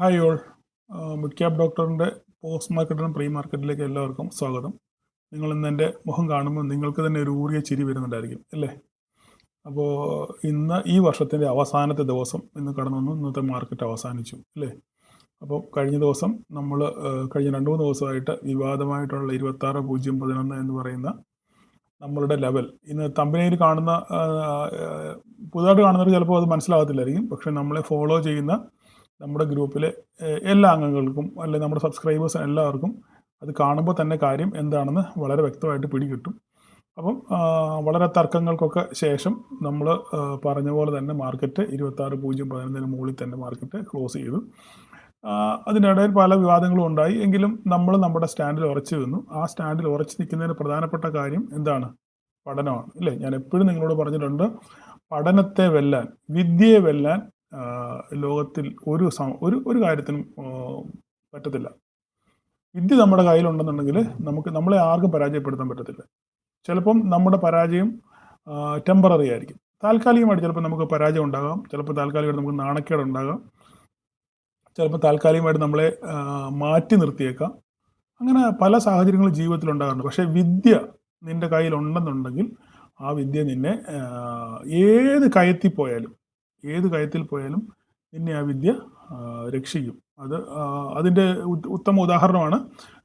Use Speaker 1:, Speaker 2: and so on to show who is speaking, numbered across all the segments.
Speaker 1: Hi all. Mid cap ഡോക്ടറിൻ്റെ post മാർക്കറ്റിലും pre മാർക്കറ്റിലേക്ക് എല്ലാവർക്കും സ്വാഗതം. നിങ്ങൾ ഇന്ന് എൻ്റെ മുഖം കാണുമ്പോൾ നിങ്ങൾക്ക് തന്നെ ഒരു ഊറിയ ചിരി വരുന്നുണ്ടായിരിക്കും അല്ലേ? അപ്പോൾ ഇന്ന് ഈ വർഷത്തിൻ്റെ അവസാനത്തെ ദിവസം ഇന്ന് കടന്നു വന്നു. ഇന്നത്തെ മാർക്കറ്റ് അവസാനിച്ചു അല്ലേ? അപ്പോൾ കഴിഞ്ഞ ദിവസം നമ്മൾ കഴിഞ്ഞ 2-3 ദിവസമായിട്ട് വിവാദമായിട്ടുള്ള 26.011 എന്ന് പറയുന്ന നമ്മളുടെ ലെവൽ ഇന്ന് തമ്പനയിൽ കാണുന്ന പുതുതായിട്ട് കാണുന്നവർ ചിലപ്പോൾ അത് മനസ്സിലാകത്തില്ലായിരിക്കും. പക്ഷേ നമ്മളെ ഫോളോ ചെയ്യുന്ന നമ്മുടെ ഗ്രൂപ്പിലെ എല്ലാ അംഗങ്ങൾക്കും അല്ലെങ്കിൽ നമ്മുടെ സബ്സ്ക്രൈബേഴ്സ് എല്ലാവർക്കും അത് കാണുമ്പോൾ തന്നെ കാര്യം എന്താണെന്ന് വളരെ വ്യക്തമായിട്ട് പിടികിട്ടും. അപ്പം വളരെ തർക്കങ്ങൾക്കൊക്കെ ശേഷം നമ്മൾ പറഞ്ഞ പോലെ തന്നെ മാർക്കറ്റ് 26.011 മുകളിൽ തന്നെ മാർക്കറ്റ് ക്ലോസ് ചെയ്തു. അതിനിടയിൽ പല വിവാദങ്ങളും ഉണ്ടായി. എങ്കിലും നമ്മൾ നമ്മുടെ സ്റ്റാൻഡിൽ ഉറച്ചു നിന്നു. ആ സ്റ്റാൻഡിൽ ഉറച്ചു നിൽക്കുന്നതിന് പ്രധാനപ്പെട്ട കാര്യം എന്താണ്? പഠനമാണ് അല്ലേ? ഞാൻ എപ്പോഴും നിങ്ങളോട് പറഞ്ഞിട്ടുണ്ട്, പഠനത്തെ വെല്ലാൻ, വിദ്യയെ വെല്ലാൻ ലോകത്തിൽ ഒരു കാര്യത്തിനും പറ്റത്തില്ല. വിദ്യ നമ്മുടെ കയ്യിലുണ്ടെന്നുണ്ടെങ്കിൽ നമ്മളെ ആർക്കും പരാജയപ്പെടുത്താൻ പറ്റത്തില്ല. ചിലപ്പം നമ്മുടെ പരാജയം ടെമ്പററി ആയിരിക്കും, താൽക്കാലികമായിട്ട് ചിലപ്പോൾ നമുക്ക് പരാജയം ഉണ്ടാകാം, ചിലപ്പോൾ താൽക്കാലികമായിട്ട് നമുക്ക് നാണക്കേട് ഉണ്ടാകാം, ചിലപ്പോൾ താൽക്കാലികമായിട്ട് നമ്മളെ മാറ്റി നിർത്തിയേക്കാം. അങ്ങനെ പല സാഹചര്യങ്ങളും ജീവിതത്തിൽ ഉണ്ടാകാറുണ്ട്. പക്ഷേ വിദ്യ നിൻ്റെ കയ്യിലുണ്ടെന്നുണ്ടെങ്കിൽ ആ വിദ്യ നിന്നെ ഏത് കയത്തിൽ പോയാലും നിന്നെ ആ വിദ്യ രക്ഷിക്കും. അതിൻ്റെ ഉത്തമ ഉദാഹരണമാണ്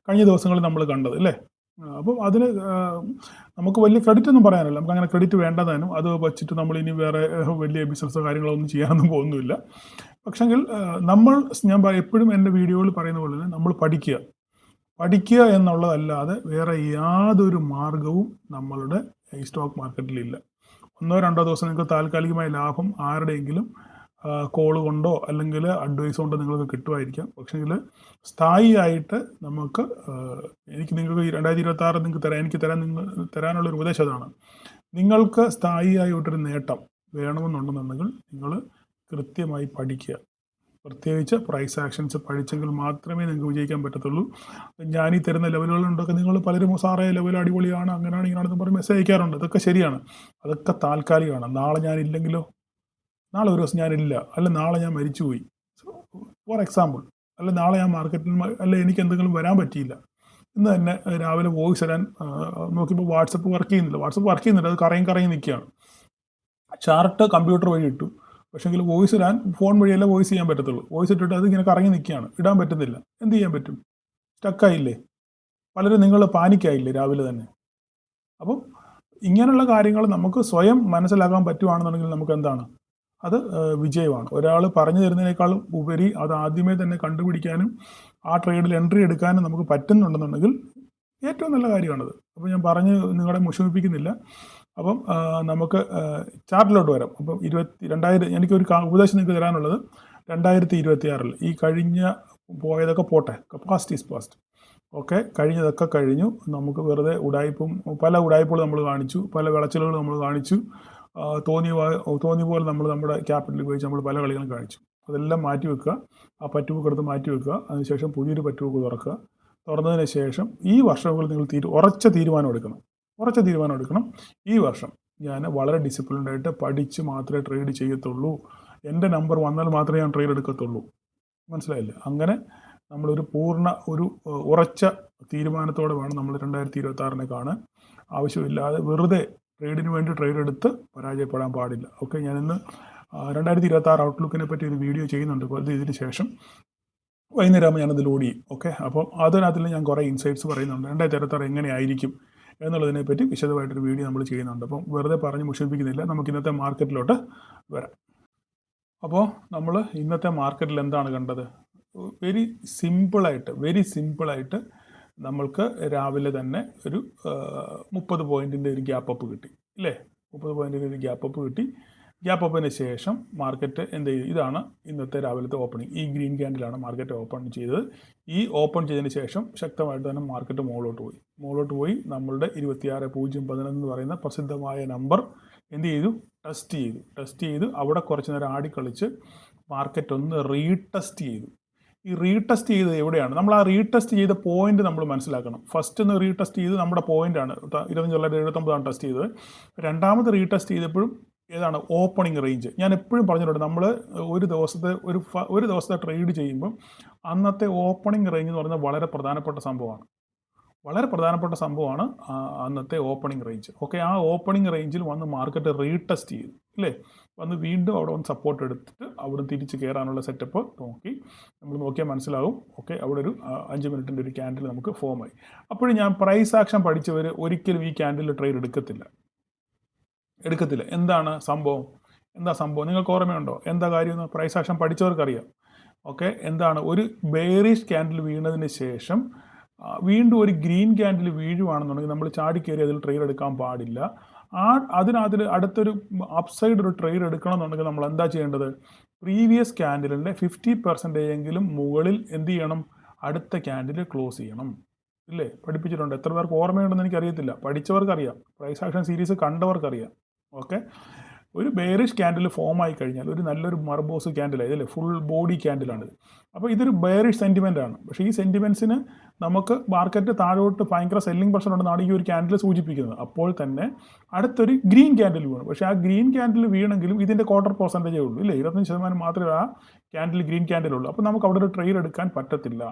Speaker 1: കഴിഞ്ഞ ദിവസങ്ങളിൽ നമ്മൾ കണ്ടത് അല്ലേ? അപ്പം അതിന് നമുക്ക് വലിയ ക്രെഡിറ്റ് ഒന്നും പറയാനല്ല, നമുക്ക് അങ്ങനെ ക്രെഡിറ്റ് വേണ്ടതാനും. അത് വച്ചിട്ട് നമ്മൾ ഇനി വേറെ വലിയ ബിസിനസ്സോ കാര്യങ്ങളോ ഒന്നും ചെയ്യാനൊന്നും പോകുന്നില്ല. പക്ഷെങ്കിൽ ഞാൻ എപ്പോഴും എൻ്റെ വീഡിയോയിൽ പറയുന്ന പോലെ തന്നെ നമ്മൾ പഠിക്കുക എന്നുള്ളതല്ലാതെ വേറെ യാതൊരു മാർഗവും നമ്മളുടെ ഈ സ്റ്റോക്ക് മാർക്കറ്റിലില്ല. 1-2 ദിവസം നിങ്ങൾക്ക് താൽക്കാലികമായ ലാഭം ആരുടെയെങ്കിലും കോൾ കൊണ്ടോ അല്ലെങ്കിൽ അഡ്വൈസ് കൊണ്ടോ നിങ്ങൾക്ക് കിട്ടുമായിരിക്കാം. പക്ഷേങ്കിൽ സ്ഥായിയായിട്ട് നമുക്ക് നിങ്ങൾക്ക് ഈ 2026 നിങ്ങൾക്ക് തരാനുള്ളൊരു ഉപദേശം അതാണ്. നിങ്ങൾക്ക് സ്ഥായിയായിട്ടൊരു നേട്ടം വേണമെന്നുണ്ടെന്നുണ്ടെങ്കിൽ നിങ്ങൾ കൃത്യമായി പഠിക്കുക. പ്രത്യേകിച്ച് പ്രൈസ് ആക്ഷൻസ് പഠിച്ചെങ്കിൽ മാത്രമേ നിങ്ങൾക്ക് വിജയിക്കാൻ പറ്റത്തുള്ളൂ. ഞാനീ തരുന്ന ലെവലുകളുണ്ടൊക്കെ നിങ്ങൾ പലരും സാറേ ലെവൽ അടിപൊളിയാണ്, അങ്ങനെയാണ് ഇങ്ങനെയാണെന്ന് പറഞ്ഞ് മെസ്സേജ് അയക്കാറുണ്ട്. അതൊക്കെ ശരിയാണ്, അതൊക്കെ താൽക്കാലികമാണ്. നാളെ ഞാനില്ലെങ്കിലോ? നാളെ ഒരു ദിവസം ഞാനില്ല, അല്ല നാളെ ഞാൻ മരിച്ചുപോയി, ഫോർ എക്സാമ്പിൾ, അല്ല നാളെ ഞാൻ മാർക്കറ്റിൽ അല്ല എനിക്ക് എന്തെങ്കിലും വരാൻ പറ്റിയില്ല. ഇന്ന് തന്നെ രാവിലെ വോയിസ് ഇടാൻ നോക്കിയപ്പോൾ വാട്സപ്പ് വർക്ക് ചെയ്യുന്നില്ല. അത് കറങ്ങി നിൽക്കുകയാണ്. ചാർട്ട് കമ്പ്യൂട്ടർ വഴി ഇട്ടു, പക്ഷേങ്കിൽ വോയിസ് ഇടാൻ ഫോൺ വഴിയല്ല വോയിസ് ചെയ്യാൻ പറ്റത്തുള്ളൂ. വോയിസ് ഇട്ടിട്ട് അത് ഇങ്ങനെ കറങ്ങി നിൽക്കുകയാണ്, ഇടാൻ പറ്റുന്നില്ല. എന്ത് ചെയ്യാൻ പറ്റും? സ്റ്റക്കായില്ലേ? പലരും നിങ്ങൾ പാനിക്കായില്ലേ രാവിലെ തന്നെ? അപ്പം ഇങ്ങനെയുള്ള കാര്യങ്ങൾ നമുക്ക് സ്വയം മനസ്സിലാക്കാൻ പറ്റുവാണെന്നുണ്ടെങ്കിൽ നമുക്ക് എന്താണ്? അത് വിജയമാണ്. ഒരാൾ പറഞ്ഞു തരുന്നതിനേക്കാളും ഉപരി അത് ആദ്യമേ തന്നെ കണ്ടുപിടിക്കാനും ആ ട്രേഡിൽ എൻട്രി എടുക്കാനും നമുക്ക് പറ്റുന്നുണ്ടെന്നുണ്ടെങ്കിൽ ഏറ്റവും നല്ല കാര്യമാണത്. അപ്പോൾ ഞാൻ പറഞ്ഞ് നിങ്ങളെ മുഷിപ്പിക്കുന്നില്ല. അപ്പം നമുക്ക് ചാർട്ടിലോട്ട് വരാം. അപ്പം 2000 എനിക്കൊരു ഉപദേശം നിങ്ങൾക്ക് തരാനുള്ളത്, 2026 ഈ കഴിഞ്ഞ പോയതൊക്കെ പോട്ടെ, പാസ്റ്റ് ഈസ് പാസ്റ്റ്. ഓക്കെ, കഴിഞ്ഞതൊക്കെ കഴിഞ്ഞു. നമുക്ക് വെറുതെ പല ഉടായ്പകൾ നമ്മൾ കാണിച്ചു, പല വിളച്ചിലുകൾ നമ്മൾ കാണിച്ചു, തോന്നിയ പോലെ നമ്മൾ നമ്മുടെ ക്യാപിറ്റൽ ഉപയോഗിച്ച് നമ്മൾ പല കളികളും കാണിച്ചു. അതെല്ലാം മാറ്റി വെക്കുക, ആ പറ്റുബുക്ക് എടുത്ത് മാറ്റി വെക്കുക. അതിനുശേഷം പുതിയൊരു പറ്റുബുക്ക് തുറന്നതിന് ശേഷം ഈ വർഷങ്ങളിൽ നിങ്ങൾ ഉറച്ച തീരുമാനം എടുക്കണം. ഈ വർഷം ഞാൻ വളരെ ഡിസിപ്ലിൻഡായിട്ട് പഠിച്ച് മാത്രമേ ട്രേഡ് ചെയ്യത്തുള്ളൂ, എൻ്റെ നമ്പർ വന്നാൽ മാത്രമേ ഞാൻ ട്രേഡ് എടുക്കത്തുള്ളൂ. മനസ്സിലായില്ലേ? അങ്ങനെ നമ്മളൊരു ഉറച്ച തീരുമാനത്തോടെ വേണം നമ്മൾ 2026 കാണാൻ. ആവശ്യമില്ലാതെ വെറുതെ ട്രേഡിന് വേണ്ടി ട്രേഡ് എടുത്ത് പരാജയപ്പെടാൻ പാടില്ല. ഓക്കെ, ഞാനിന്ന് 2026 ഔട്ട്ലുക്കിനെ പറ്റി ഒരു വീഡിയോ ചെയ്യുന്നുണ്ട്. അപ്പോൾ ഇതിന് ശേഷം വൈകുന്നേരമാകുമ്പോൾ ഞാനത് ലോഡ് ചെയ്യും. ഓക്കെ, അപ്പം അതിനകത്തിൽ ഞാൻ കുറേ ഇൻസൈറ്റ്സ് പറയുന്നുണ്ട്. 2026 എങ്ങനെയായിരിക്കും എന്നുള്ളതിനെപ്പറ്റി വിശദമായിട്ടൊരു വീഡിയോ നമ്മൾ ചെയ്യുന്നുണ്ട്. അപ്പം വെറുതെ പറഞ്ഞ് മുഷിപ്പിക്കുന്നില്ല, നമുക്ക് ഇന്നത്തെ മാർക്കറ്റിലോട്ട് വരാം. അപ്പോൾ നമ്മൾ ഇന്നത്തെ മാർക്കറ്റിൽ എന്താണ് കണ്ടത്? വെരി സിമ്പിളായിട്ട് നമ്മൾക്ക് രാവിലെ തന്നെ ഒരു 30 പോയിൻറ്റിൻ്റെ ഒരു ഗ്യാപ്പ് അപ്പ് കിട്ടി അല്ലേ? 30 പോയിൻറ്റിൻ്റെ ഒരു ഗ്യാപ്പ് അപ്പ് കിട്ടി. ഗ്യാപ്പ് അപ്പിന് ശേഷം മാർക്കറ്റ് എന്ത് ചെയ്തു? ഇതാണ് ഇന്നത്തെ രാവിലത്തെ ഓപ്പണിംഗ്. ഈ ഗ്രീൻ ക്യാൻഡിലാണ് മാർക്കറ്റ് ഓപ്പൺ ചെയ്തത്. ഈ ഓപ്പൺ ചെയ്തതിന് ശേഷം ശക്തമായിട്ട് തന്നെ മാർക്കറ്റ് മുകളിലോട്ട് പോയി നമ്മളുടെ 26.011 എന്ന് പറയുന്ന പ്രസിദ്ധമായ നമ്പർ എന്ത് ചെയ്തു? ടെസ്റ്റ് ചെയ്തു. അവിടെ കുറച്ച് നേരം ആടിക്കളിച്ച് മാർക്കറ്റ് ഒന്ന് റീടെസ്റ്റ് ചെയ്തു. ഈ റീടെസ്റ്റ് ചെയ്തത് എവിടെയാണ്? നമ്മൾ ആ റീടെസ്റ്റ് ചെയ്ത പോയിന്റ് നമ്മൾ മനസ്സിലാക്കണം. ഫസ്റ്റ് ഒന്ന് റീടെസ്റ്റ് ചെയ്ത് നമ്മുടെ പോയിന്റാണ് 2579 ടെസ്റ്റ് ചെയ്തത്. രണ്ടാമത് റീടെസ്റ്റ് ചെയ്തപ്പോഴും ഏതാണ് ഓപ്പണിംഗ് റേഞ്ച്. ഞാൻ എപ്പോഴും പറഞ്ഞിട്ടുണ്ട്, നമ്മൾ ഒരു ദിവസത്തെ ട്രേഡ് ചെയ്യുമ്പം അന്നത്തെ ഓപ്പണിംഗ് റേഞ്ച് എന്ന് പറയുന്നത് വളരെ പ്രധാനപ്പെട്ട സംഭവമാണ്. അന്നത്തെ ഓപ്പണിംഗ് റേഞ്ച്. ഓക്കെ, ആ ഓപ്പണിംഗ് റേഞ്ചിൽ വന്ന് മാർക്കറ്റ് റീടെസ്റ്റ് ചെയ്തു അല്ലേ, വന്ന് വീണ്ടും അവിടെ ഒന്ന് സപ്പോർട്ട് എടുത്തിട്ട് അവിടെ തിരിച്ച് കയറാനുള്ള സെറ്റപ്പ് നമ്മൾ നോക്കിയാൽ മനസ്സിലാവും. ഓക്കെ, അവിടെ ഒരു 5 മിനിറ്റിൻ്റെ ഒരു ക്യാൻഡിൽ നമുക്ക് ഫോമായി. അപ്പോഴും ഞാൻ പ്രൈസ് ആക്ഷൻ പഠിച്ചവർ ഒരിക്കലും ഈ ക്യാൻഡിൽ ട്രേഡ് എടുക്കത്തില്ല. എന്താ സംഭവം നിങ്ങൾക്ക് ഓർമ്മയുണ്ടോ? എന്താ കാര്യം? Price action പഠിച്ചവർക്കറിയാം. ഓക്കെ, എന്താണ്, ഒരു ബെയറിഷ് ക്യാൻഡിൽ വീണതിന് ശേഷം വീണ്ടും ഒരു ഗ്രീൻ ക്യാൻഡിൽ വീഴുവാണെന്നുണ്ടെങ്കിൽ നമ്മൾ ചാടിക്കയറി അതിൽ ട്രേഡ് എടുക്കാൻ പാടില്ല. അതിനകത്തിൽ അടുത്തൊരു അപ്സൈഡ് ഒരു ട്രേഡ് എടുക്കണമെന്നുണ്ടെങ്കിൽ നമ്മൾ എന്താ ചെയ്യേണ്ടത്? പ്രീവിയസ് ക്യാൻഡിലിൻ്റെ 50% എങ്കിലും മുകളിൽ എന്ത് ചെയ്യണം? അടുത്ത ക്യാൻഡിൽ ക്ലോസ് ചെയ്യണം. ഇല്ലേ, പഠിപ്പിച്ചിട്ടുണ്ട്. എത്ര പേർക്ക് ഓർമ്മയുണ്ടെന്ന് എനിക്കറിയത്തില്ല, പഠിച്ചവർക്കറിയാം, പ്രൈസ് ആക്ഷൻ സീരീസ് കണ്ടവർക്കറിയാം. ഓക്കെ, ഒരു ബെയറിഷ് ക്യാൻഡിൽ ഫോം ആയി കഴിഞ്ഞാൽ ഒരു നല്ലൊരു മർബോസ് ക്യാൻഡിലായി, അല്ലേ, ഫുൾ ബോഡി ക്യാൻഡിലാണിത്. അപ്പോൾ ഇതൊരു ബെയറിഷ് സെൻറ്റിമെൻ്റ് ആണ്. പക്ഷേ ഈ സെൻറ്റിമെൻറ്റ്സിന് നമുക്ക് മാർക്കറ്റ് താഴോട്ട് ഭയങ്കര സെല്ലിംഗ് പ്രഷർ ഉണ്ടെന്നാണ് ഈ ഒരു ക്യാൻഡിൽ സൂചിപ്പിക്കുന്നത്. അപ്പോൾ തന്നെ അടുത്തൊരു ഗ്രീൻ ക്യാൻഡിൽ വീണു. പക്ഷേ ആ ഗ്രീൻ ക്യാൻഡിൽ വീണെങ്കിലും ഇതിൻ്റെ 1/4% ഉള്ളൂ, ഇല്ലേ, 25% മാത്രമേ ആ ഗ്രീൻ ക്യാൻഡിലുള്ളൂ. അപ്പോൾ നമുക്ക് അവിടെ ഒരു ട്രേഡ് എടുക്കാൻ പറ്റത്തില്ല.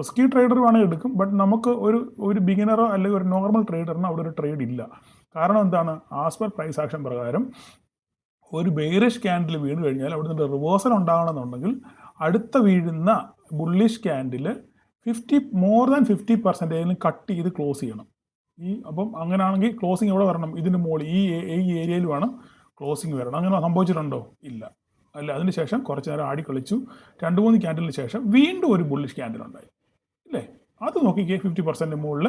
Speaker 1: റിസ്കി ട്രേഡർ വേണമെങ്കിൽ എടുക്കും, ബട്ട് നമുക്ക് ഒരു ബിഗിനറോ അല്ലെങ്കിൽ ഒരു നോർമൽ ട്രേഡറിനോ അവിടെ ഒരു ട്രേഡ് ഇല്ല. കാരണം എന്താണ്? ആസ് പെർ പ്രൈസ് ആക്ഷൻ പ്രകാരം ഒരു ബെയറിഷ് ക്യാൻഡിൽ വീണ് കഴിഞ്ഞാൽ അവിടെ നിന്ന് റിവേഴ്സൽ ഉണ്ടാകണമെന്നുണ്ടെങ്കിൽ അടുത്ത വീഴുന്ന bullish candle more than 50% cut ചെയ്ത് ക്ലോസ് ചെയ്യണം. അപ്പം അങ്ങനെയാണെങ്കിൽ ക്ലോസിങ് എവിടെ വരണം? ഇതിന് മുകളിൽ ഈ ഏരിയയിൽ വേണം ക്ലോസിങ് വരണം. അങ്ങനെ സംഭവിച്ചിട്ടുണ്ടോ? ഇല്ല. അതിനുശേഷം കുറച്ച് നേരം ആടി കളിച്ചു, 2-3 ക്യാൻഡിലിന് ശേഷം വീണ്ടും ഒരു ബുള്ളിഷ് ക്യാൻഡിൽ ഉണ്ടായി, ഇല്ലേ. അത് നോക്കിക്കേ, 50% മുകളിൽ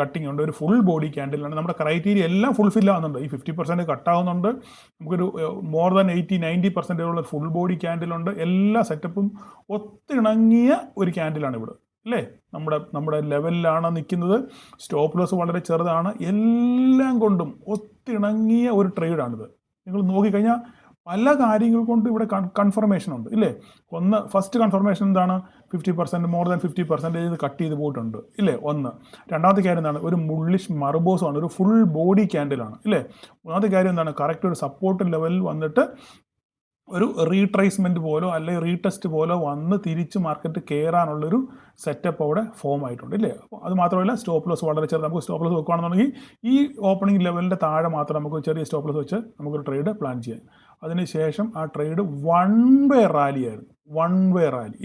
Speaker 1: കട്ടിങ് ഉണ്ട്, ഒരു ഫുൾ ബോഡി ക്യാൻഡിലാണ്. നമ്മുടെ ക്രൈറ്റീരിയ എല്ലാം ഫുൾഫിൽ ആവുന്നുണ്ട്. ഈ 50% കട്ടാവുന്നുണ്ട്, നമുക്കൊരു മോർ ദാൻ 80-90% ഉള്ള ഫുൾ ബോഡി ക്യാൻഡിലുണ്ട്. എല്ലാ സെറ്റപ്പും ഒത്തിണങ്ങിയ ഒരു ക്യാൻഡിലാണ് ഇവിടെ, അല്ലേ. നമ്മുടെ ലെവലിലാണ് നിൽക്കുന്നത്. സ്റ്റോപ്പ് ലോസ് വളരെ ചെറുതാണ്. എല്ലാം കൊണ്ടും ഒത്തിണങ്ങിയ ഒരു ട്രേഡാണിത്. നിങ്ങൾ നോക്കിക്കഴിഞ്ഞാൽ പല കാര്യങ്ങൾ കൊണ്ട് ഇവിടെ കൺഫർമേഷൻ ഉണ്ട്, ഇല്ലേ. ഫസ്റ്റ് കൺഫർമേഷൻ എന്താണ്? 50% മോർ ദാൻ 50% കട്ട് ചെയ്ത് പോയിട്ടുണ്ട്, ഇല്ലേ. രണ്ടാമത്തെ കാര്യം എന്താണ്? ഒരു മുള്ളിഷ് മർബോസുമാണ്, ഒരു ഫുൾ ബോഡി ക്യാൻഡിലാണ്, ഇല്ലേ. മൂന്നാമത്തെ കാര്യം എന്താണ്? കറക്റ്റ് ഒരു സപ്പോർട്ട് ലെവലിൽ വന്നിട്ട് ഒരു റീട്രേസ്മെൻറ്റ് പോലോ അല്ലെങ്കിൽ റീടെസ്റ്റ് പോലോ വന്ന് തിരിച്ച് മാർക്കറ്റ് കയറാനുള്ളൊരു സെറ്റപ്പ് അവിടെ ഫോം ആയിട്ടുണ്ട്, ഇല്ലേ. അപ്പോൾ അത് മാത്രമല്ല, സ്റ്റോപ്പ് ലോസ് വളരെ ചെറുത്. നമുക്ക് സ്റ്റോപ്പ് ലോസ് വെക്കുകയാണെന്നുണ്ടെങ്കിൽ ഈ ഓപ്പണിംഗ് ലെവലിൻ്റെ താഴെ മാത്രം നമുക്ക് ചെറിയ സ്റ്റോപ്പ് ലോസ് വെച്ച് നമുക്കൊരു ട്രേഡ് പ്ലാൻ ചെയ്യാം. അതിനുശേഷം ആ ട്രേഡ് വൺ വേ റാലി ആയിരുന്നു,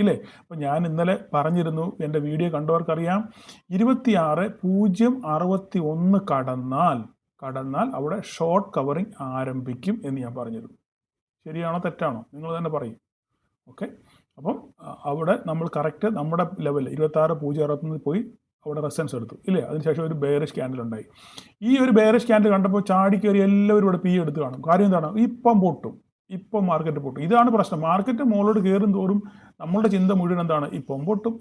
Speaker 1: ഇല്ലേ. അപ്പോൾ ഞാൻ ഇന്നലെ പറഞ്ഞിരുന്നു, എൻ്റെ വീഡിയോ കണ്ടവർക്കറിയാം, 26,061 കടന്നാൽ അവിടെ ഷോർട്ട് കവറിങ് ആരംഭിക്കും എന്ന് ഞാൻ പറഞ്ഞിരുന്നു. ശരിയാണോ തെറ്റാണോ? നിങ്ങൾ തന്നെ പറയും. ഓക്കെ, അപ്പം അവിടെ നമ്മൾ കറക്റ്റ് നമ്മുടെ ലെവൽ 26,061 പോയി അവിടെ റെസിസ്റ്റൻസ് എടുത്തു, ഇല്ലേ. അതിനുശേഷം ഒരു ബെയറിഷ് ക്യാൻഡിൽ ഉണ്ടായി. ഈ ഒരു ബെയറിഷ് ക്യാൻഡിൽ കണ്ടപ്പോൾ ചാടി കയറി എല്ലാവരും ഇവിടെ പി എടുത്ത് കാണും. കാര്യം എന്താണ്? ഇപ്പം മാർക്കറ്റ് പൊട്ടും. ഇതാണ് പ്രശ്നം. മാർക്കറ്റ് മുകളിലോട്ട് കയറും തോറും നമ്മളുടെ ചിന്ത മുഴുവൻ എന്താണ്? ഇപ്പം പൊട്ടും.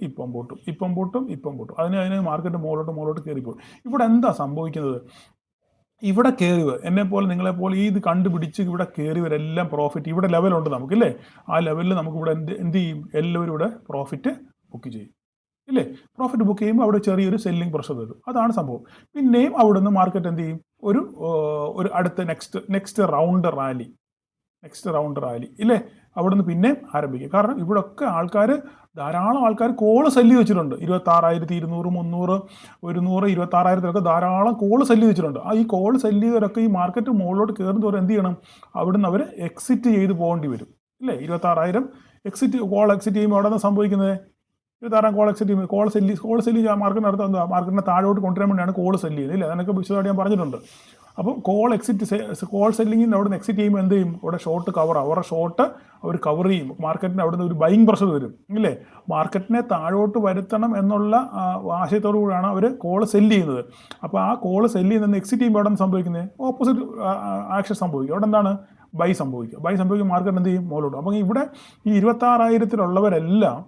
Speaker 1: അതിന് മാർക്കറ്റ് മുകളിലോട്ട് കയറിപ്പോയി. ഇവിടെ എന്താ സംഭവിക്കുന്നത്? ഇവിടെ കയറിയവർ, എന്നെപ്പോലെ നിങ്ങളെപ്പോലെ ഇത് കണ്ടുപിടിച്ച് ഇവിടെ കയറിയവരെല്ലാം പ്രോഫിറ്റ്, ഇവിടെ ലെവലുണ്ട് നമുക്കില്ലേ. ആ ലെവലിൽ നമുക്കിവിടെ എന്ത് ചെയ്യും? എല്ലാവരും ഇവിടെ പ്രോഫിറ്റ് ബുക്ക് ചെയ്യും, ഇല്ലേ. പ്രോഫിറ്റ് ബുക്ക് ചെയ്യുമ്പോൾ അവിടെ ചെറിയൊരു സെല്ലിംഗ് പ്രഷർ വരും. അതാണ് സംഭവം. പിന്നെയും അവിടെ നിന്ന് മാർക്കറ്റ് എന്ത് ചെയ്യും? ഒരു അടുത്ത നെക്സ്റ്റ് റൗണ്ട് റാലി, ഇല്ലേ. അവിടെ നിന്ന് പിന്നെ ആരംഭിക്കും. കാരണം ഇവിടെ ഒക്കെ ധാരാളം ആൾക്കാർ കോള് സെല്ല് വെച്ചിട്ടുണ്ട്. 26,200, 300, 100, 26,000 ധാരാളം കോള് സെല്ല് വെച്ചിട്ടുണ്ട്. ഈ കോള് സെല്ല് ചെയ്തവരൊക്കെ ഈ മാർക്കറ്റ് മുകളിലോട്ട് കയറുന്നവർ എന്ത് ചെയ്യണം? അവിടുന്ന് അവർ എക്സിറ്റ് ചെയ്ത് പോകേണ്ടി വരും, ഇല്ലേ. 26,000 കോൾ എക്സിറ്റ് ചെയ്യുമ്പോൾ അവിടെ നിന്ന് സംഭവിക്കുന്നത് 26,000 കോൾ എക്സിറ്റ് ചെയ്യുമ്പോൾ കോൾ സെല്ല് മാർക്കറ്റിനടുത്ത് മാർക്കറ്റിനെ താഴോട്ട് കൊണ്ടുവരാൻ വേണ്ടിയാണ് കോള് സെല്ല് ചെയ്യുന്നത്, ഇല്ലേ. അതിനൊക്കെ വിശദമായിട്ട് ഞാൻ പറഞ്ഞിട്ടുണ്ട്. അപ്പം കോൾ സെല്ലിങ്ങിന് അവിടെ നിന്ന് എക്സിറ്റ് ചെയ്യുമ്പോൾ എന്ത് ചെയ്യും? അവിടെ ഷോർട്ട് അവരുടെ ഷോർട്ട് അവർ കവർ ചെയ്യും. മാർക്കറ്റിന് അവിടെ നിന്ന് ഒരു ബൈയിങ് പ്രഷർ വരും, ഇല്ലേ. മാർക്കറ്റിനെ താഴോട്ട് വരുത്തണം എന്നുള്ള ആശയത്തോടു കൂടിയാണ് അവർ കോള് സെല്ല് ചെയ്യുന്നത്. അപ്പോൾ ആ കോള് സെല്ല് ചെയ്യുന്ന എക്സിറ്റ് ചെയ്യുമ്പോൾ അവിടെ നിന്ന് സംഭവിക്കുന്നത് ഓപ്പോസിറ്റ് ആക്ഷൻ സംഭവിക്കും. അവിടെ എന്താണ്? ബൈ സംഭവിക്കും. മാർക്കറ്റ് എന്ത് ചെയ്യും? മുകളിലോട്ട്. അപ്പോൾ ഇവിടെ ഈ 26,000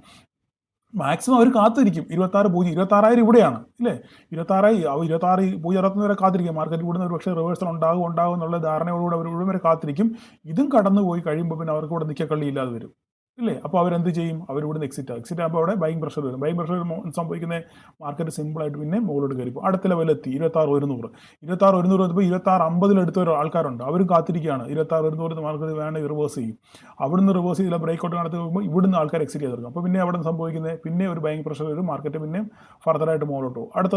Speaker 1: മാക്സിമം അവർ കാത്തിരിക്കും. 26,000 ഇവിടെയാണ്, ഇല്ലേ. 26,000 വരെ കാത്തിരിക്കും. മാർക്കറ്റ് കൂടുന്ന ഒരു പക്ഷേ റിവേഴ്സൽ ഉണ്ടാകും എന്നുള്ള ധാരണയോടുകൂടി അവർ മുഴുവൻ വരെ കാത്തിരിക്കും. ഇതും കടന്നു പോയി കഴിയുമ്പോൾ പിന്നെ അവർക്ക് ഇവിടെ നിൽക്കക്കള്ളി ഇല്ലാതെ വരും, ഇല്ലേ? അപ്പോൾ അവരെന്ത് ചെയ്യും? അവരിവിടുന്ന് എക്സിറ്റ് ആകുമ്പോൾ അവിടെ ബൈങ് പ്രഷർ വരും. ബൈങ് പ്രഷർ സംഭവിക്കുന്ന മാർക്കറ്റ് സിമ്പിളായിട്ട് പിന്നെ മുകളിലോട്ട് കയറിപ്പോൾ അടുത്ത ലെവലെത്തി 26,100. 26,100 എത്തുമ്പോൾ 26,50 എടുത്ത ഒരു ആൾക്കാരുണ്ട്. അവരും കാത്തിരിക്കുകയാണ് 26,100 മാർക്കറ്റ് വേണമെങ്കിൽ റിവേഴ്സ് ചെയ്യും. അവിടുന്ന് റിവേഴ്സ് ചെയ്തില്ല ബ്രേക്കൗട്ട് നടത്തി പോകുമ്പോൾ ഇവിടുന്ന് ആൾക്കാർ എക്സിറ്റ് ചെയ്തെടുക്കും. അപ്പോൾ പിന്നെ അവിടെ സംഭവിക്കുന്നത് പിന്നെ ഒരു ബൈങ് പ്രഷർ വരും. മാർക്കറ്റ് പിന്നെയും ഫർദറായിട്ട് മുകളിലോട്ട് പോകും. അടുത്ത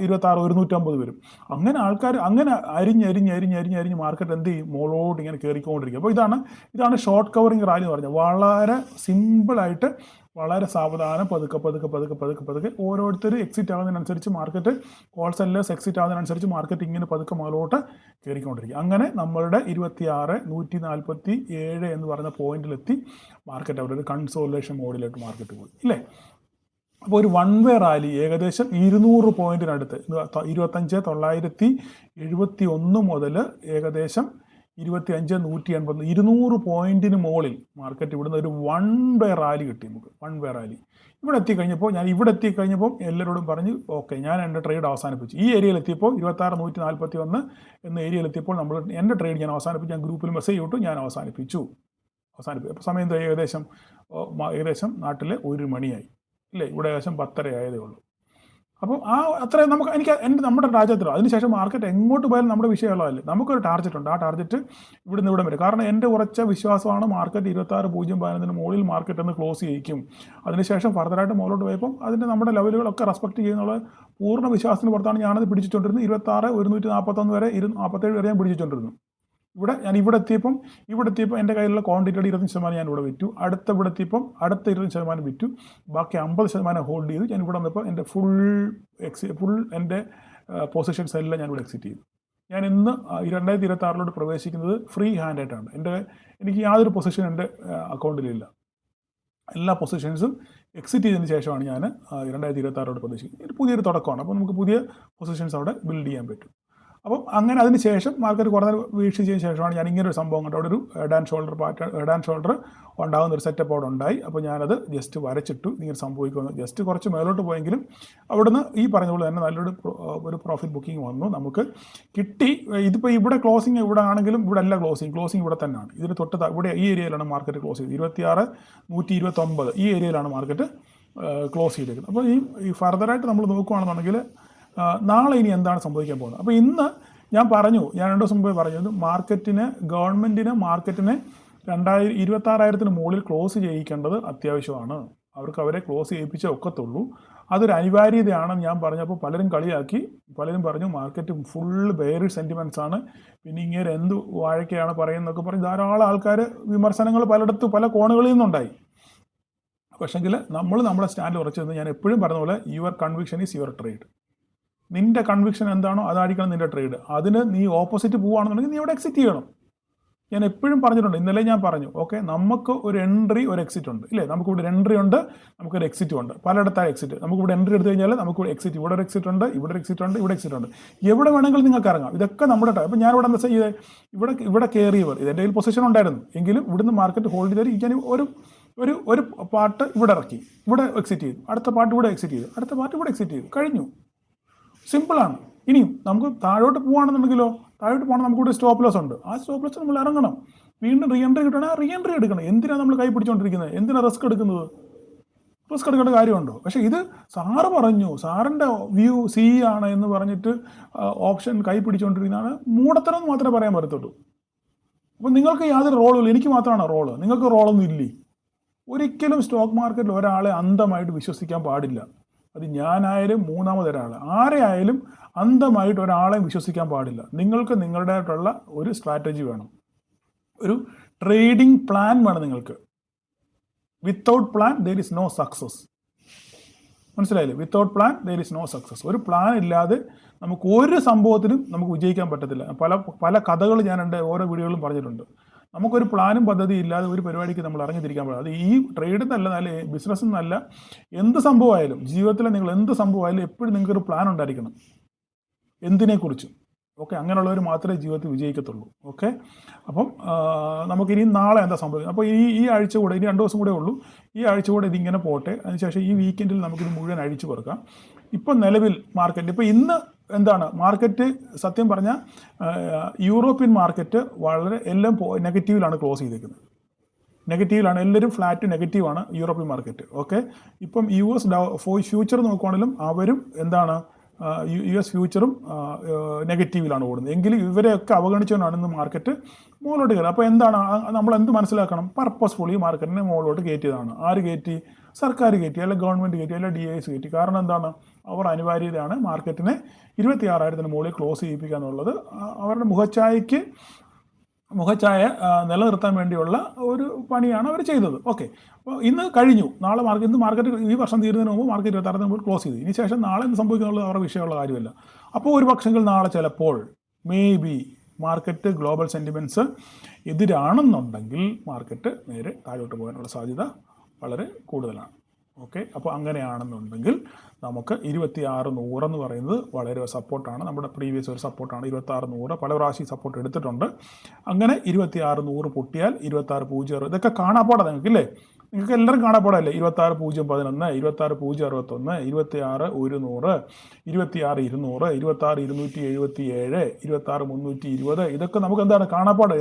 Speaker 1: 26,150 വരും. അങ്ങനെ ആൾക്കാർ അങ്ങനെ അരിഞ്ഞ് മാർക്കറ്റ് എന്ത് ചെയ്യും? മുകളിലോട്ട് ഇങ്ങനെ കയറിക്കൊണ്ടിരിക്കും. അപ്പോൾ ഇതാണ് ഷോർട്ട് കവറിങ് റാലി എന്ന് പറഞ്ഞാൽ. വളരെ സിമ്പിളായിട്ട് വളരെ സാവധാനം പതുക്കെ ഓരോരുത്തർ എക്സിറ്റ് ആകുന്നതിനനുസരിച്ച് മാർക്കറ്റ് കോൾ സെല്ലേഴ്സ് എക്സിറ്റ് ആകുന്നതിനനുസരിച്ച് മാർക്കറ്റ് ഇങ്ങനെ പതുക്കെ മുകളിലോട്ട് കയറിക്കൊണ്ടിരിക്കും. അങ്ങനെ നമ്മളുടെ 26,147 എന്ന് പറഞ്ഞ പോയിന്റിലെത്തി മാർക്കറ്റ് അവിടെ ഒരു കൺസോളിഡേഷൻ മോഡിലോട്ട് മാർക്കറ്റ് പോയി, ഇല്ലേ? അപ്പോൾ ഒരു വൺ വേ റാലി ഏകദേശം 200 പോയിന്റിനടുത്ത് 25,971 മുതൽ ഏകദേശം 25,180 200 പോയിന്റിന് മുകളിൽ മാർക്കറ്റ് ഇവിടുന്ന് ഒരു വൺ വേ റാലി കിട്ടി നമുക്ക്. വൺ വേ റാലി ഇവിടെ എത്തിക്കഴിഞ്ഞപ്പോൾ എല്ലാവരോടും പറഞ്ഞു ഓക്കെ ഞാൻ എൻ്റെ ട്രേഡ് അവസാനിപ്പിച്ചു. ഈ ഏരിയയിൽ എത്തിയപ്പോൾ 26,141 എന്ന ഏരിയയിൽ എത്തിയപ്പോൾ എൻ്റെ ട്രേഡ് ഞാൻ അവസാനിപ്പിച്ചു. ഞാൻ ഗ്രൂപ്പിൽ മെസ്സേജ് ഇട്ടു, ഞാൻ അവസാനിപ്പിച്ചു. അപ്പോൾ സമയം ഏകദേശം നാട്ടിൽ 1 മണിയായി, ഇല്ലേ? ഇവിടെ ഏകദേശം 10:30 ആയതേ ഉള്ളൂ. അപ്പോൾ അത്രയും നമ്മുടെ രാജ്യത്തിലോ അതിനുശേഷം മാർക്കറ്റ് എങ്ങോട്ട് പോയാലും നമ്മുടെ വിഷയമുള്ളതല്ലേ. നമുക്കൊരു ടാർഗറ്റ് ഉണ്ട്. ആ ടാർഗറ്റ് ഇവിടുന്ന് ഇവിടെ വരും. കാരണം എൻ്റെ ഉറച്ച വിശ്വാസമാണ് മാർക്കറ്റ് 26,015 മുകളിൽ മാർക്കറ്റ് ഒന്ന് ക്ലോസ് ചെയ്യിക്കും. അതിനുശേഷം ഫർദറായിട്ട് മുകളിലോട്ട് പോയപ്പോൾ നമ്മുടെ ലെവലുകളൊക്കെ റെസ്പെക്ട് ചെയ്യുന്നുള്ള പൂർണ്ണ വിശ്വാസത്തിന് പുറത്താണ് ഞാനത് പിടിച്ചിട്ടുണ്ടിരുന്നത്. 26,141 വരെ 47 വരെ ഞാൻ പിടിച്ചിട്ടുണ്ടിരുന്നു. ഇവിടെ എത്തിയപ്പം എൻ്റെ കയ്യിലുള്ള ക്വാണ്ടിറ്റിയുടെ 25% ഞാൻ ഇവിടെ വിറ്റു. ഇവിടെ എത്തിയപ്പം അടുത്ത 20% വിറ്റു. ബാക്കി 50% ഹോൾഡ് ചെയ്തു. ഞാൻ ഇവിടെ വന്നപ്പോൾ എൻ്റെ ഫുൾ എൻ്റെ പൊസിഷൻസ് എല്ലാം ഞാൻ ഇവിടെ എക്സിറ്റ് ചെയ്തു. ഞാൻ ഇന്ന് 2026 പ്രവേശിക്കുന്നത് ഫ്രീ ഹാൻഡ് ആയിട്ടാണ്. എനിക്ക് യാതൊരു പൊസിഷൻ എൻ്റെ അക്കൗണ്ടിലില്ല. എല്ലാ പൊസിഷൻസും എക്സിറ്റ് ചെയ്തതിന് ശേഷമാണ് ഞാൻ 2026 പ്രവേശിക്കുന്നത്. ഇത് പുതിയൊരു തുടക്കമാണ്. അപ്പോൾ നമുക്ക് പുതിയ പൊസിഷൻസ് അവിടെ ബിൽഡ് ചെയ്യാൻ പറ്റും. അപ്പം അങ്ങനെ അതിന് ശേഷം മാർക്കറ്റ് കുറേ വീക്ഷിച്ചതിന് ശേഷമാണ് ഞാൻ ഇങ്ങനെ ഒരു സംഭവം കണ്ടു. അവിടെ ഒരു ഹെഡ് ആൻഡ് ഷോൾഡർ ഉണ്ടാകുന്ന ഒരു സെറ്റപ്പ് അവിടെ ഉണ്ടായി. അപ്പോൾ ഞാനത് ജസ്റ്റ് വരച്ചിട്ടു ഇങ്ങനെ സംഭവിക്കുമെന്ന്. ജസ്റ്റ് കുറച്ച് മേലോട്ട് പോയെങ്കിലും അവിടുന്ന് ഈ പറഞ്ഞ പോലെ തന്നെ നല്ലൊരു പ്രോഫിറ്റ് ബുക്കിംഗ് വന്നു നമുക്ക് കിട്ടി. ഇതിപ്പോൾ ഇവിടെ ക്ലോസിങ് ഇവിടെ ആണെങ്കിലും ഇവിടെ അല്ല ക്ലോസിങ് ഇവിടെ തന്നെയാണ്. ഇതിന് തൊട്ട് ഇവിടെ ഈ ഏരിയയിലാണ് മാർക്കറ്റ് ക്ലോസ് ചെയ്തത്. 26,129 ഈ ഏരിയയിലാണ് മാർക്കറ്റ് ക്ലോസ് ചെയ്തിരിക്കുന്നത്. അപ്പോൾ ഈ ഫർദറായിട്ട് നമ്മൾ നോക്കുകയാണെന്നുണ്ടെങ്കിൽ നാളെ ഇനി എന്താണ് സംഭവിക്കാൻ പോകുന്നത്? അപ്പോൾ ഇന്ന് ഞാൻ 2 ദിവസം മുമ്പേ പറഞ്ഞു ഗവൺമെൻറ്റിന് മാർക്കറ്റിനെ 26,000 മുകളിൽ ക്ലോസ് ചെയ്യിക്കേണ്ടത് അത്യാവശ്യമാണ്. അവരെ ക്ലോസ് ചെയ്യിപ്പിച്ചേ ഒക്കത്തുള്ളൂ. അതൊരു അനിവാര്യതയാണെന്ന് ഞാൻ പറഞ്ഞപ്പോൾ പലരും കളിയാക്കി. പലരും പറഞ്ഞു മാർക്കറ്റ് ഫുൾ ബെയറിഷ് സെൻറ്റിമെൻറ്റ്സ് ആണ്, പിന്നെ ഇങ്ങനെ എന്ത് വാഴയ്ക്കാണ് പറയുന്നതൊക്കെ പറഞ്ഞ് ധാരാളം ആൾക്കാർ വിമർശനങ്ങൾ പല കോണുകളിൽ നിന്നുണ്ടായി. പക്ഷെങ്കിൽ നമ്മുടെ സ്റ്റാൻഡ് ഉറച്ചു നിന്ന് ഞാൻ എപ്പോഴും പറഞ്ഞ പോലെ your conviction is your trade. നിൻ്റെ കൺവിക്ഷൻ എന്താണോ അതായിരിക്കണം നിൻ്റെ ട്രേഡ്. അതിന് നീ ഓപ്പോസിറ്റ് പോവുകയാണെന്നുണ്ടെങ്കിൽ നീ അവിടെ എക്സിറ്റ് ചെയ്യണം. ഞാൻ എപ്പോഴും പറഞ്ഞിട്ടുണ്ട്, ഇന്നലെ ഞാൻ പറഞ്ഞു ഓക്കെ നമുക്ക് ഒരു എൻട്രി ഒരു എക്സിറ്റ് ഉണ്ട്, ഇല്ലേ? നമുക്കിവിടെ ഒരു എൻട്രി ഉണ്ട്, നമുക്കൊരു എക്സിറ്റും ഉണ്ട്. പലയിടത്തായ എക്സിറ്റ്. നമുക്കിവിടെ എൻട്രി എടുത്തു കഴിഞ്ഞാൽ നമുക്ക് എക്സിറ്റ്, ഇവിടെ ഒരു എക്സിറ്റ് ഉണ്ട്, ഇവിടെ ഒരു എക്സിറ്റ് ഉണ്ട്, ഇവിടെ എക്സിറ്റ് ഉണ്ട്. എവിടെ വേണമെങ്കിലും നിങ്ങൾക്ക് ഇറങ്ങാം. ഇതൊക്കെ നമ്മുടെ അപ്പോൾ ഞാനിവിടെ എന്താ ചെയ്തത്, ഇവിടെ കയറിയവർ ഇതെൻ്റെ കയ്യിൽ പൊസിഷൻ ഉണ്ടായിരുന്നു എങ്കിലും ഇവിടുന്ന് മാർക്കറ്റ് ഹോൾഡ് ചെയ്ത് ഇരിക്കാൻ ഒരു പാർട്ട് ഇവിടെ ഇറക്കി, ഇവിടെ എക്സിറ്റ് ചെയ്തു, അടുത്ത പാർട്ട് ഇവിടെ എക്സിറ്റ് ചെയ്തു, അടുത്ത പാർട്ട് ഇവിടെ എക്സിറ്റ് ചെയ്തു, കഴിഞ്ഞു. സിമ്പിളാണ്. ഇനിയും നമുക്ക് താഴോട്ട് പോകണമെന്നുണ്ടെങ്കിലോ നമുക്കിവിടെ സ്റ്റോപ്പ് ലോസ് ഉണ്ട്. ആ സ്റ്റോപ്പ് ലോസ് നമ്മൾ ഇറങ്ങണം. വീണ്ടും റീ എൻട്രി കിട്ടണം, എടുക്കണം. എന്തിനാണ് നമ്മൾ കൈ പിടിച്ചുകൊണ്ടിരിക്കുന്നത്? എന്തിനാണ് റിസ്ക് എടുക്കുന്നത്? റിസ്ക് എടുക്കേണ്ട കാര്യമുണ്ടോ? പക്ഷേ ഇത് സാറ് പറഞ്ഞു, സാറിൻ്റെ വ്യൂ സി ആണ് എന്ന് പറഞ്ഞിട്ട് ഓപ്ഷൻ കൈ പിടിച്ചുകൊണ്ടിരിക്കുന്നതാണ് മൂടത്തരം എന്ന് മാത്രമേ പറയാൻ പറ്റത്തുള്ളൂ. അപ്പോൾ നിങ്ങൾക്ക് യാതൊരു റോളും ഇല്ല. എനിക്ക് മാത്രമാണ് റോള്, നിങ്ങൾക്ക് റോളൊന്നും ഇല്ലേ? ഒരിക്കലും സ്റ്റോക്ക് മാർക്കറ്റിൽ ഒരാളെ അന്ധമായിട്ട് വിശ്വസിക്കാൻ പാടില്ല. അത് ഞാനായാലും മൂന്നാമതൊരാൾ ആരെയായാലും അന്ധമായിട്ട് ഒരാളെയും വിശ്വസിക്കാൻ പാടില്ല. നിങ്ങൾക്ക് നിങ്ങളുടേതായിട്ടുള്ള ഒരു സ്ട്രാറ്റജി വേണം, ഒരു ട്രേഡിംഗ് പ്ലാൻ വേണം നിങ്ങൾക്ക്. Without plan there is no success. മനസ്സിലായില്ലേ? Without plan there is no success. ഒരു പ്ലാൻ ഇല്ലാതെ നമുക്ക് ഒരു സംഭവത്തിനും നമുക്ക് വിജയിക്കാൻ പറ്റത്തില്ല. പല കഥകൾ ഞാൻ എൻ്റെ ഓരോ വീഡിയോകളിലും പറഞ്ഞിട്ടുണ്ട്. നമുക്കൊരു പ്ലാനും പദ്ധതിയും ഇല്ലാതെ ഒരു പരിപാടിക്ക് നമ്മൾ ഇറങ്ങിത്തിരിക്കാൻ പാടില്ല. അത് ഈ ട്രേഡിൽ നിന്നല്ല, നല്ല ബിസിനസ്സിൽ നിന്നല്ല, എന്ത് സംഭവമായാലും ജീവിതത്തിൽ നിങ്ങൾ എന്ത് സംഭവമായാലും എപ്പോഴും നിങ്ങൾക്കൊരു പ്ലാൻ ഉണ്ടായിരിക്കണം എന്തിനെക്കുറിച്ചും. ഓക്കെ, അങ്ങനെയുള്ളവർ മാത്രമേ ജീവിതത്തിൽ വിജയിക്കത്തുള്ളൂ. ഓക്കെ, അപ്പം നമുക്കിനി നാളെ എന്താ സംഭവിക്കുന്നത്? അപ്പോൾ ഈ ആഴ്ച കൂടെ, ഇനി 2 ദിവസം കൂടെ ഉള്ളൂ. ഈ ആഴ്ച കൂടെ ഇതിങ്ങനെ പോട്ടെ. അതിനുശേഷം ഈ വീക്കെൻഡിൽ നമുക്കിത് മുഴുവൻ അഴിച്ചു കൊടുക്കാം. ഇപ്പം നിലവിൽ മാർക്കറ്റ്, ഇപ്പോൾ ഇന്ന് എന്താണ് മാർക്കറ്റ്, സത്യം പറഞ്ഞാൽ യൂറോപ്യൻ മാർക്കറ്റ് വളരെ എല്ലാം നെഗറ്റീവിലാണ് ക്ലോസ് ചെയ്തിരിക്കുന്നത്. നെഗറ്റീവിലാണ്, എല്ലാവരും ഫ്ലാറ്റ് നെഗറ്റീവാണ് യൂറോപ്യൻ മാർക്കറ്റ്. ഓക്കെ, ഇപ്പം US ഫ്യൂച്ചർ നോക്കുവാണെങ്കിലും അവരും എന്താണ്, US ഫ്യൂച്ചറും നെഗറ്റീവിലാണ് ഓടുന്നത്. എങ്കിലും ഇവരെയൊക്കെ അവഗണിച്ചുകൊണ്ടാണ് ഇന്ന് മാർക്കറ്റ് മുകളിലോട്ട് കയറുക. അപ്പോൾ എന്താണ് നമ്മൾ എന്ത് മനസ്സിലാക്കണം, പർപ്പസ്ഫുള്ളി മാർക്കറ്റിനെ മുകളിലോട്ട് കയറ്റിയതാണ്. ആര് കയറ്റി? സർക്കാർ കയറ്റി, അല്ല ഗവൺമെൻറ് കയറ്റി, അല്ല DIS കയറ്റി. കാരണം എന്താണ്, അവർ അനിവാര്യതയാണ് മാർക്കറ്റിനെ 26,000 മുകളിൽ ക്ലോസ് ചെയ്യിപ്പിക്കുക എന്നുള്ളത്. അവരുടെ മുഖച്ഛായ നിലനിർത്താൻ വേണ്ടിയുള്ള ഒരു പണിയാണ് അവർ ചെയ്തത്. ഓക്കെ, അപ്പോൾ ഇന്ന് കഴിഞ്ഞു. നാളെ മാർക്കറ്റ് ഈ വർഷം തീരുന്നതിന് മുമ്പ് മാർക്കറ്റ് 26,000 മുമ്പ് ക്ലോസ് ചെയ്തു. ഇനി ശേഷം നാളെ എന്ത് സംഭവിക്കുന്നുള്ളത് അവരുടെ വിഷയമുള്ള കാര്യമല്ല. അപ്പോൾ ഒരു പക്ഷെങ്കിൽ നാളെ ചിലപ്പോൾ മാർക്കറ്റ് ഗ്ലോബൽ സെൻറ്റിമെൻറ്റ്സ് എതിരാണെന്നുണ്ടെങ്കിൽ മാർക്കറ്റ് നേരെ താഴോട്ട് പോകാനുള്ള സാധ്യത വളരെ കൂടുതലാണ്. ഓക്കെ, അപ്പോൾ അങ്ങനെയാണെന്നുണ്ടെങ്കിൽ നമുക്ക് 26,100 എന്ന് പറയുന്നത് വളരെ സപ്പോർട്ടാണ്. നമ്മുടെ പ്രീവിയസ് ഒരു സപ്പോർട്ടാണ് 26,100. പല പ്രാവശ്യം സപ്പോർട്ട് എടുത്തിട്ടുണ്ട്. അങ്ങനെ 26,100 പൊട്ടിയാൽ 26,060 ഇതൊക്കെ കാണാപ്പാടാണ് നിങ്ങൾക്ക്, ഇല്ലേ? നിങ്ങൾക്ക് എല്ലാവരും കാണാപ്പാടല്ലേ? 26,011, 26,061, 26,100, 26,200, 26,277, 26,320 ഇതൊക്കെ നമുക്ക് എന്താണ് കാണാപ്പാട്?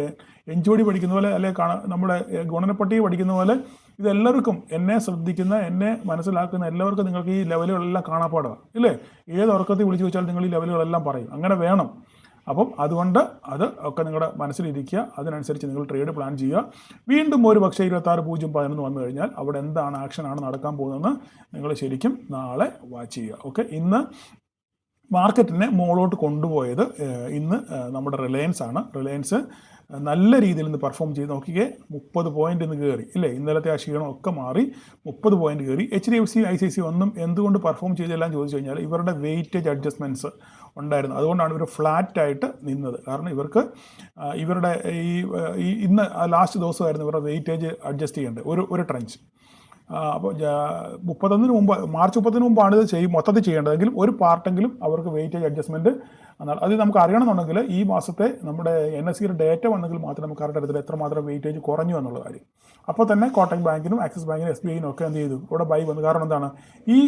Speaker 1: എൻജോഡി പഠിക്കുന്ന പോലെ, അല്ലെ നമ്മുടെ ഗുണനപ്പട്ടിക പഠിക്കുന്ന പോലെ ഇതെല്ലാവർക്കും, എന്നെ ശ്രദ്ധിക്കുന്ന, എന്നെ മനസ്സിലാക്കുന്ന എല്ലാവർക്കും നിങ്ങൾക്ക് ഈ ലെവലുകളെല്ലാം കാണാപ്പാടാണ്, ഇല്ലേ? ഏത് ഉറക്കത്തിൽ വിളിച്ചു വെച്ചാൽ നിങ്ങൾ ഈ ലെവലുകളെല്ലാം പറയും. അങ്ങനെ വേണം. അപ്പം അതുകൊണ്ട് അത് ഒക്കെ നിങ്ങളുടെ മനസ്സിലിരിക്കുക. അതിനനുസരിച്ച് നിങ്ങൾ ട്രേഡ് പ്ലാൻ ചെയ്യുക. വീണ്ടും ഒരു പക്ഷേ 26,011 വന്നു കഴിഞ്ഞാൽ അവിടെ എന്താണ് ആക്ഷനാണ് നടക്കാൻ പോകുന്നതെന്ന് നിങ്ങൾ ശരിക്കും നാളെ വാച്ച് ചെയ്യുക. ഓക്കെ, ഇന്ന് മാർക്കറ്റിനെ മുകളിലോട്ട് കൊണ്ടുപോയത് ഇന്ന് നമ്മുടെ റിലയൻസ് ആണ്. റിലയൻസ് നല്ല രീതിയിൽ ഇന്ന് പെർഫോം ചെയ്ത് നോക്കിക്കേ, 30 പോയിന്റ് ഇന്ന് കയറി, ഇല്ലേ? ഇന്നലത്തെ ആ ക്ഷീണം ഒക്കെ മാറി 30 പോയിന്റ് കയറി. HDFC ICICI ഒന്നും എന്തുകൊണ്ട് പെർഫോം ചെയ്തെല്ലാം ചോദിച്ചു കഴിഞ്ഞാൽ ഇവരുടെ വെയിറ്റേജ് അഡ്ജസ്റ്റ്മെൻറ്റ്സ് ഉണ്ടായിരുന്നു. അതുകൊണ്ടാണ് ഇവർ ഫ്ലാറ്റായിട്ട് നിന്നത്. കാരണം ഇവർക്ക് ഇവരുടെ ഈ ഇന്ന് ലാസ്റ്റ് ദിവസമായിരുന്നു ഇവരുടെ വെയിറ്റേജ് അഡ്ജസ്റ്റ് ചെയ്യേണ്ടത്, ഒരു ട്രെഞ്ച്. അപ്പോൾ 31 മുമ്പ്, മാർച്ച് 30 മുമ്പാണ് ഇത് മൊത്തത്തിൽ ചെയ്യേണ്ടതെങ്കിലും ഒരു പാർട്ടെങ്കിലും അവർക്ക് വെയിറ്റേജ് അഡ്ജസ്റ്റ്മെൻറ്റ്. എന്നാൽ അത് നമുക്ക് അറിയണമെന്നുണ്ടെങ്കിൽ ഈ മാസത്തെ നമ്മുടെ NSEയുടെ ഡേറ്റ വന്നെങ്കിൽ മാത്രമേ നമുക്ക് കറക്റ്റ് എടുത്തില്ല എത്രമാത്രം വെയിറ്റേജ് കുറഞ്ഞു എന്നുള്ള കാര്യം. അപ്പോൾ തന്നെ കോട്ടക് ബാങ്കിനും ആക്സിസ് ബാങ്കിനും SBIനും ഒക്കെ എന്ത് ചെയ്തു, ഇവിടെ ബൈ വന്നു. കാരണം എന്താണ്,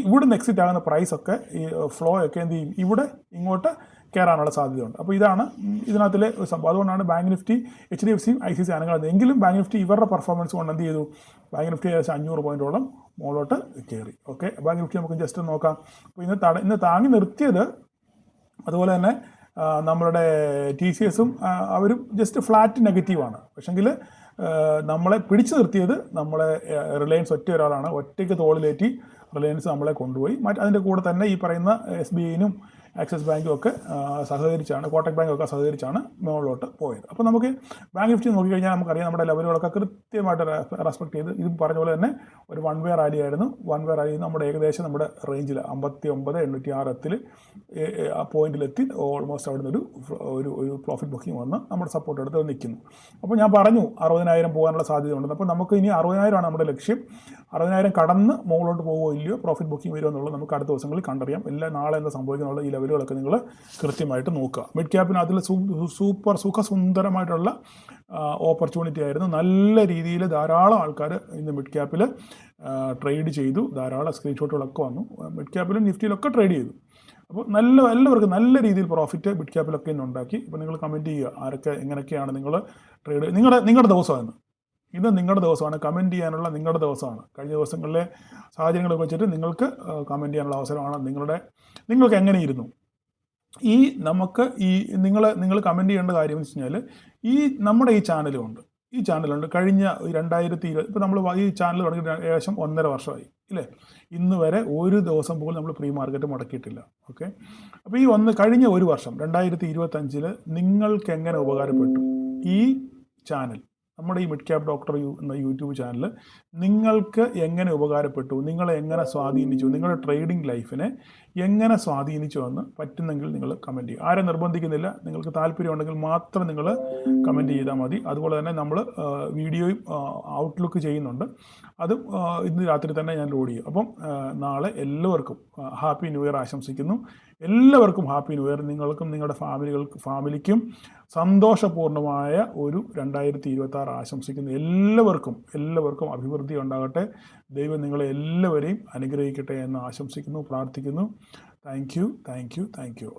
Speaker 1: ഇവിടുന്ന് എക്സിറ്റ് ആകുന്ന പ്രൈസൊക്കെ, ഈ ഫ്ലോ ഒക്കെ എന്ത് ചെയ്യും, ഇവിടെ ഇങ്ങോട്ട് കയറാനുള്ള സാധ്യതയുണ്ട്. അപ്പോൾ ഇതാണ് ഇതിനകത്തിലെ സംഭവം. അതുകൊണ്ടാണ് ബാങ്ക് നിഫ്റ്റി, HDFCയും ICICI അനങ്ങുന്നത്. എങ്കിലും ബാങ്ക് നിഫ്റ്റി ഇവരുടെ പെർഫോമൻസ് കൊണ്ട് എന്ത് ചെയ്തു, ബാങ്ക് നിഫ്റ്റി ഏകദേശം 500 പോയിന്റോളം മുകളിലോട്ട് കയറി. ഓക്കെ, ബാങ്ക് നിഫ്റ്റി നമുക്ക് ജസ്റ്റ് നോക്കാം. അപ്പോൾ ഇന്ന് താങ്ങി നിർത്തിയത്, അതുപോലെ തന്നെ നമ്മളുടെ TCSും അവരും ജസ്റ്റ് ഫ്ലാറ്റ് നെഗറ്റീവാണ്. പക്ഷെങ്കിൽ നമ്മളെ പിടിച്ചു നിർത്തിയത് നമ്മളെ റിലയൻസ് ഒരാളാണ്. ഒറ്റയ്ക്ക് തോളിലേറ്റി റിലയൻസ് നമ്മളെ കൊണ്ടുപോയി. അതിൻ്റെ കൂടെ തന്നെ ഈ പറയുന്ന SBIനും ആക്സിസ് ബാങ്കും ഒക്കെ സഹകരിച്ചാണ്, കോട്ടക് ബാങ്കും ഒക്കെ സഹകരിച്ചാണ് മുകളിലോട്ട് പോയത്. അപ്പോൾ നമുക്ക് ബാങ്ക് നിഫ്റ്റി നോക്കിക്കഴിഞ്ഞാൽ നമുക്കറിയാം നമ്മുടെ ലെവലുകളൊക്കെ കൃത്യമായിട്ട് റെസ്പെക്ട് ചെയ്ത്, ഇത് പറഞ്ഞ പോലെ തന്നെ ഒരു വൺ വേ റാലി ആയിരുന്നു. വൺ വേ റാലി നമ്മുടെ ഏകദേശം നമ്മുടെ റേഞ്ചിൽ 59,806 ആ പോയിന്റിലെത്തി ഓൾമോസ്റ്റ് അവിടെ നിന്ന് ഒരു പ്രോഫിറ്റ് ബുക്കിംഗ് വന്ന് നമ്മുടെ സപ്പോർട്ട് എടുത്ത് നിൽക്കുന്നു. അപ്പോൾ ഞാൻ പറഞ്ഞു 60,000 പോകാനുള്ള സാധ്യതയുണ്ടെന്ന്. അപ്പോൾ നമുക്ക് ഇനി 60,000 ആണ് നമ്മുടെ ലക്ഷ്യം. 60,000 കടന്ന് മുകളിലോട്ട് പോകുമോ ഇല്ലയോ, പ്രോഫിറ്റ് ബുക്കിംഗ് വരുമോ എന്നുള്ളത് നമുക്ക് അടുത്ത ദിവസങ്ങളിൽ കണ്ടറിയാം. നാളെ എന്താ സംഭവിക്കുന്നുള്ള ഈ ലെവലുകളൊക്കെ നിങ്ങൾ കൃത്യമായിട്ട് നോക്കുക. മിഡ് ക്യാപ്പിനകത്തിൽ സൂപ്പർ സുഖസുന്ദരമായിട്ടുള്ള ഓപ്പർച്യൂണിറ്റി ആയിരുന്നു. നല്ല രീതിയിൽ ധാരാളം ആൾക്കാർ ഇന്ന് മിഡ് ക്യാപ്പിൽ ട്രേഡ് ചെയ്തു. ധാരാളം സ്ക്രീൻഷോട്ടുകളൊക്കെ വന്നു. മിഡ് ക്യാപ്പിലും നിഫ്റ്റിയിലൊക്കെ ട്രേഡ് ചെയ്തു. അപ്പോൾ എല്ലാവർക്കും നല്ല രീതിയിൽ പ്രോഫിറ്റ് മിഡ് ക്യാപ്പിലൊക്കെ ഇന്ന് ഉണ്ടാക്കി. ഇപ്പോൾ നിങ്ങൾ കമൻറ്റ് ചെയ്യുക, ആരൊക്കെ എങ്ങനെയൊക്കെയാണ് നിങ്ങൾ ട്രേഡ്, നിങ്ങളുടെ ദിവസമാണ് ഇത് നിങ്ങളുടെ ദിവസമാണ്. കമൻറ്റ് ചെയ്യാനുള്ള നിങ്ങളുടെ ദിവസമാണ്. കഴിഞ്ഞ ദിവസങ്ങളിലെ സാഹചര്യങ്ങളൊക്കെ വെച്ചിട്ട് നിങ്ങൾക്ക് കമൻറ്റ് ചെയ്യാനുള്ള അവസരമാണ്. നിങ്ങൾക്ക് എങ്ങനെയിരുന്നു നമുക്ക് നിങ്ങൾ കമൻറ്റ് ചെയ്യേണ്ട കാര്യം എന്ന് വെച്ച് കഴിഞ്ഞാൽ നമ്മുടെ ഈ ചാനലുണ്ട്. കഴിഞ്ഞ 2020 ഇപ്പോൾ നമ്മൾ ഈ ചാനൽ തുടങ്ങി ഏകദേശം 1.5 വർഷമായി, ഇല്ലേ? ഇന്ന് വരെ ഒരു ദിവസം പോലും നമ്മൾ പ്രീ മാർക്കറ്റ് മുടക്കിയിട്ടില്ല. ഓക്കെ, അപ്പോൾ കഴിഞ്ഞ ഒരു വർഷം 2025 നിങ്ങൾക്ക് എങ്ങനെ ഉപകാരപ്പെട്ടു ഈ ചാനൽ, നമ്മുടെ ഈ മിഡ് ക്യാപ് ഡോക്ടർ എന്ന യൂട്യൂബ് ചാനൽ നിങ്ങൾക്ക് എങ്ങനെ ഉപകാരപ്പെട്ടു, നിങ്ങളെ എങ്ങനെ സ്വാധീനിച്ചു, നിങ്ങളുടെ ട്രേഡിംഗ് ലൈഫിനെ എങ്ങനെ സ്വാധീനിച്ചു എന്ന് പറ്റുന്നെങ്കിൽ നിങ്ങൾ കമൻറ്റ് ചെയ്യുക. ആരെ നിർബന്ധിക്കുന്നില്ല, നിങ്ങൾക്ക് താല്പര്യമുണ്ടെങ്കിൽ മാത്രം നിങ്ങൾ കമൻറ്റ് ചെയ്താൽ മതി. അതുപോലെ തന്നെ നമ്മൾ വീഡിയോയും ഔട്ട്ലുക്ക് ചെയ്യുന്നുണ്ട്, അതും ഇന്ന് രാത്രി തന്നെ ഞാൻ ലോഡ് ചെയ്യും. അപ്പം നാളെ എല്ലാവർക്കും ഹാപ്പി ന്യൂ ഇയർ ആശംസിക്കുന്നു. എല്ലാവർക്കും ഹാപ്പി ന്യൂ ഇയർ. നിങ്ങൾക്കും നിങ്ങളുടെ ഫാമിലിക്കും സന്തോഷപൂർണ്ണമായ ഒരു 2026 ആശംസിക്കുന്നു. എല്ലാവർക്കും അഭിവൃദ്ധി ഉണ്ടാകട്ടെ. ദൈവം നിങ്ങളെ എല്ലാവരെയും അനുഗ്രഹിക്കട്ടെ എന്ന് ആശംസിക്കുന്നു, പ്രാർത്ഥിക്കുന്നു. Thank you.